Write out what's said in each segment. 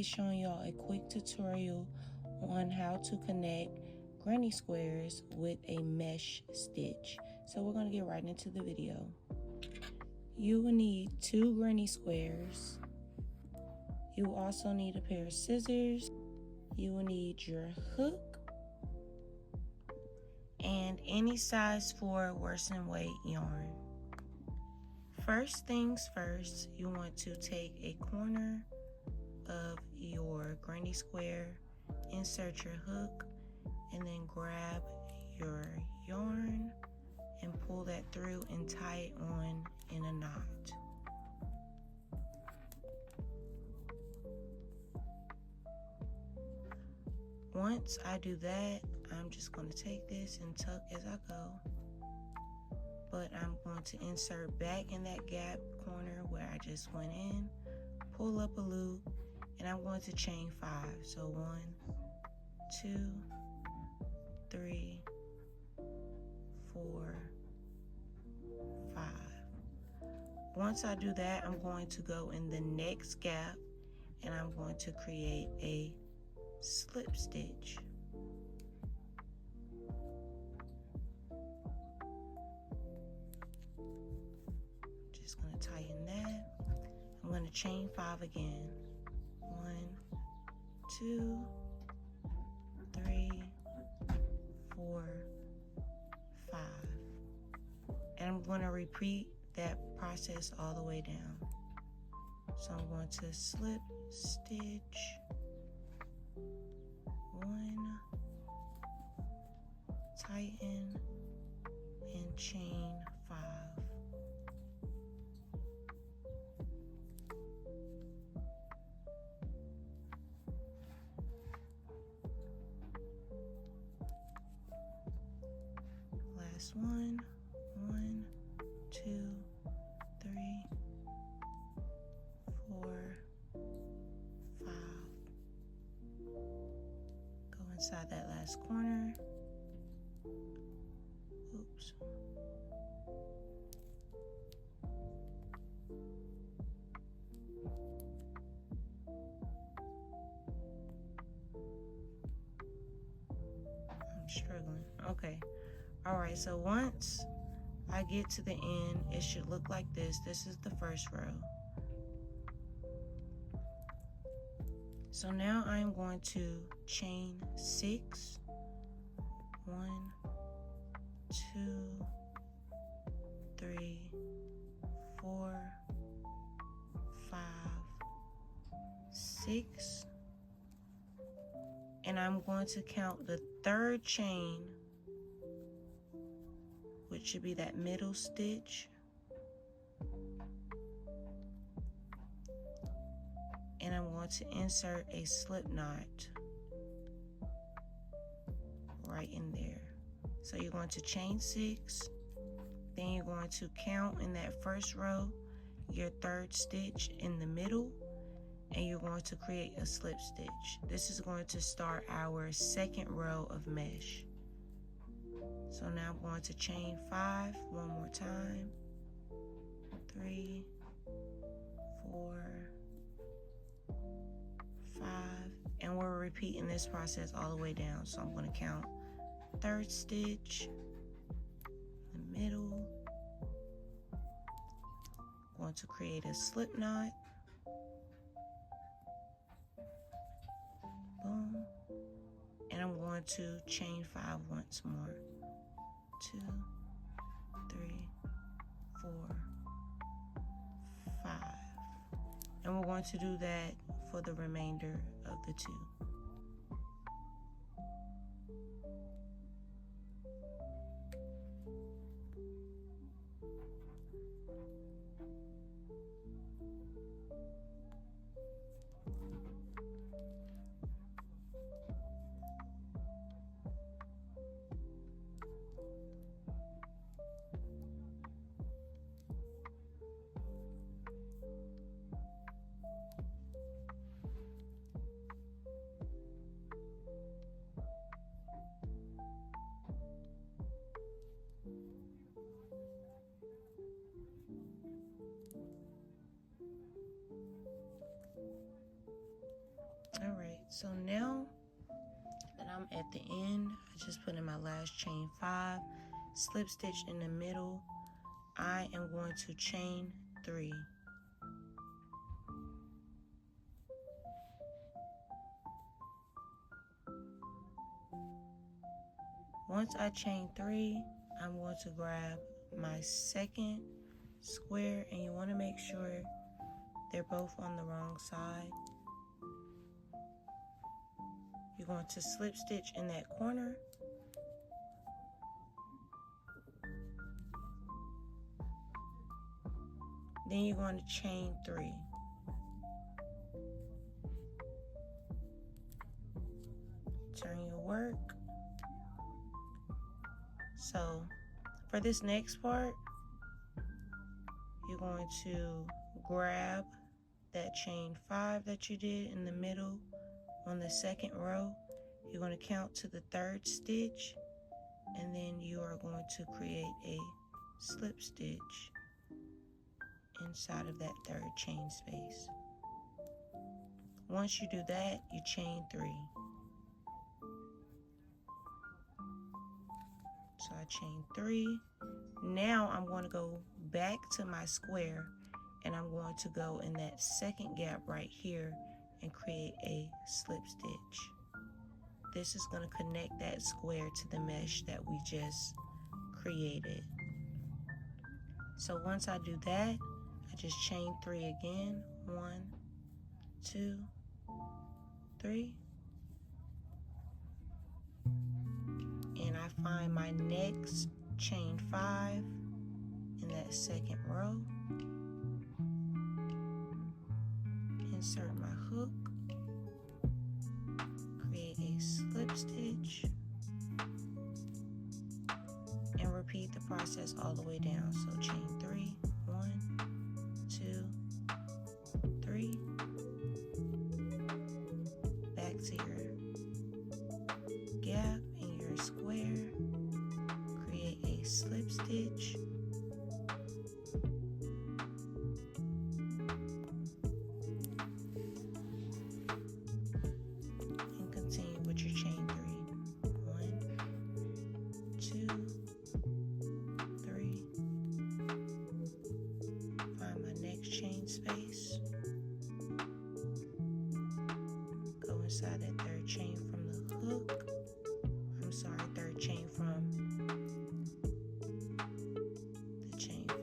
be showing y'all a quick tutorial on how to connect granny squares with a mesh stitch. So we're going to get right into the video. You will need 2 granny squares. You will also need a pair of scissors. You will need your hook and any size 4 worsted weight yarn. First things first, you want to take a corner of your granny square, insert your hook, and then grab your yarn and pull that through and tie it on in a knot. Once I do that, I'm just going to take this and tuck as I go. But I'm going to insert back in that gap corner where I just went in, pull up a loop, and I'm going to chain 5. So 1, 2, 3, 4, 5. Once I do that, I'm going to go in the next gap and I'm going to create a slip stitch. Just going to tighten that. I'm going to chain 5 again. 1, 2, 3, 4, 5. And I'm going to repeat that process all the way down. So I'm going to slip stitch 1, tighten, and chain 5. Last one. 1, 2, 3, 4, 5. Go inside that last corner. Oops. I'm struggling. Okay. Alright, so once I get to the end, it should look like this. This is the first row. So now I'm going to chain 6. 1, 2, 3, 4, 5, 6. And I'm going to count the 3rd chain, which should be that middle stitch. And I'm going to insert a slip knot right in there. So you're going to chain 6, then you're going to count in that first row your 3rd stitch in the middle, and you're going to create a slip stitch. This is going to start our 2nd row of mesh. So now I'm going to chain 5 one more time. 3, 4, 5, and we're repeating this process all the way down. So I'm going to count 3rd stitch, the middle, going to create a slip knot, boom, and I'm going to chain 5 once more. 2, 3, 4, 5. And we're going to do that for the remainder of the 2. So now that I'm at the end, I just put in my last chain 5, slip stitch in the middle. I am going to chain 3. Once I chain 3, I'm going to grab my second square, and you want to make sure they're both on the wrong side. You're going to slip stitch in that corner. Then you're going to chain 3. Turn your work. So for this next part, you're going to grab that chain 5 that you did in the middle on the second row. You're going to count to the 3rd stitch, and then you are going to create a slip stitch inside of that 3rd chain space. Once you do that, you chain 3. So I chain 3. Now I'm going to go back to my square, and I'm going to go in that second gap right here and create a slip stitch. This is going to connect that square to the mesh that we just created. So once I do that, I just chain 3 again. 1, 2, 3. And I find my next chain 5 in that second row. Insert my hook. Create a slip stitch. And repeat the process all the way down. So chain 3, 1, 2, 3. Back to your gap in your square. Create a slip stitch. And continue with your chain 3. 1, 2, 3. Find my next chain space. Go inside that 3rd chain from the hook. I'm sorry, 3rd chain from the chain 5.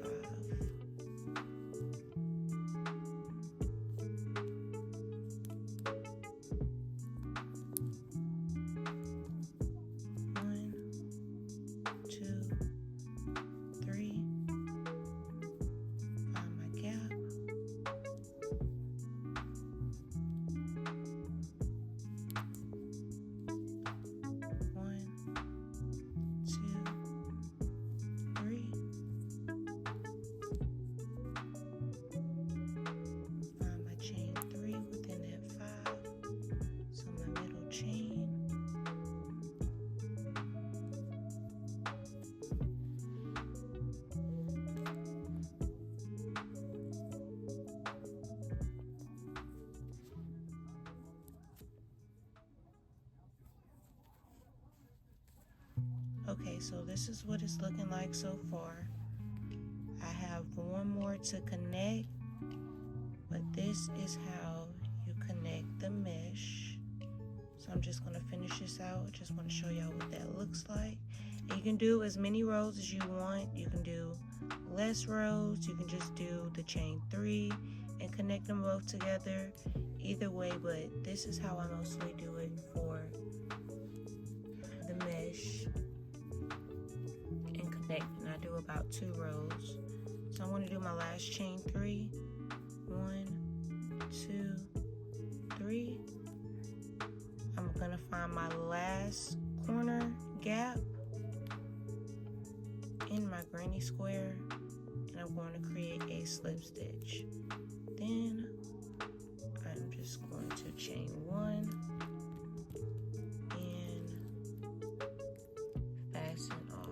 1, 2, 3. Find my gap. 1, 2, 3. Find my chain 3 within that 5. So my middle chain. Okay, so this is what it's looking like so far. I have one more to connect, but this is how you connect the mesh. So I'm just going to finish this out. Just want to show y'all what that looks like. And you can do as many rows as you want. You can do less rows. You can just do the chain 3 and connect them both together. Either way, but this is how I mostly do it for the mesh and connecting. I do about 2 rows. So I'm going to do my last chain 3. 1, 2, 3. I'm going to find my last corner gap in my granny square, and I'm going to create a slip stitch. Then I'm just going to chain 1 and fasten off.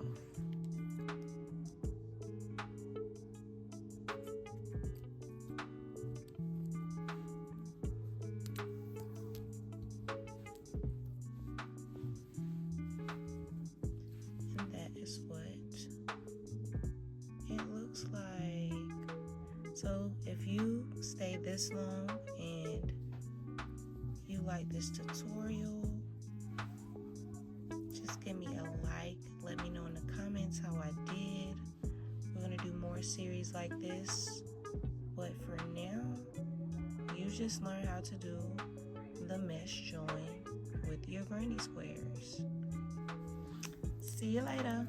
So if you stay this long and you like this tutorial, just give me a like. Let me know in the comments how I did. We're gonna do more series like this, but for now, you just learn how to do the mesh join with your granny squares. See you later.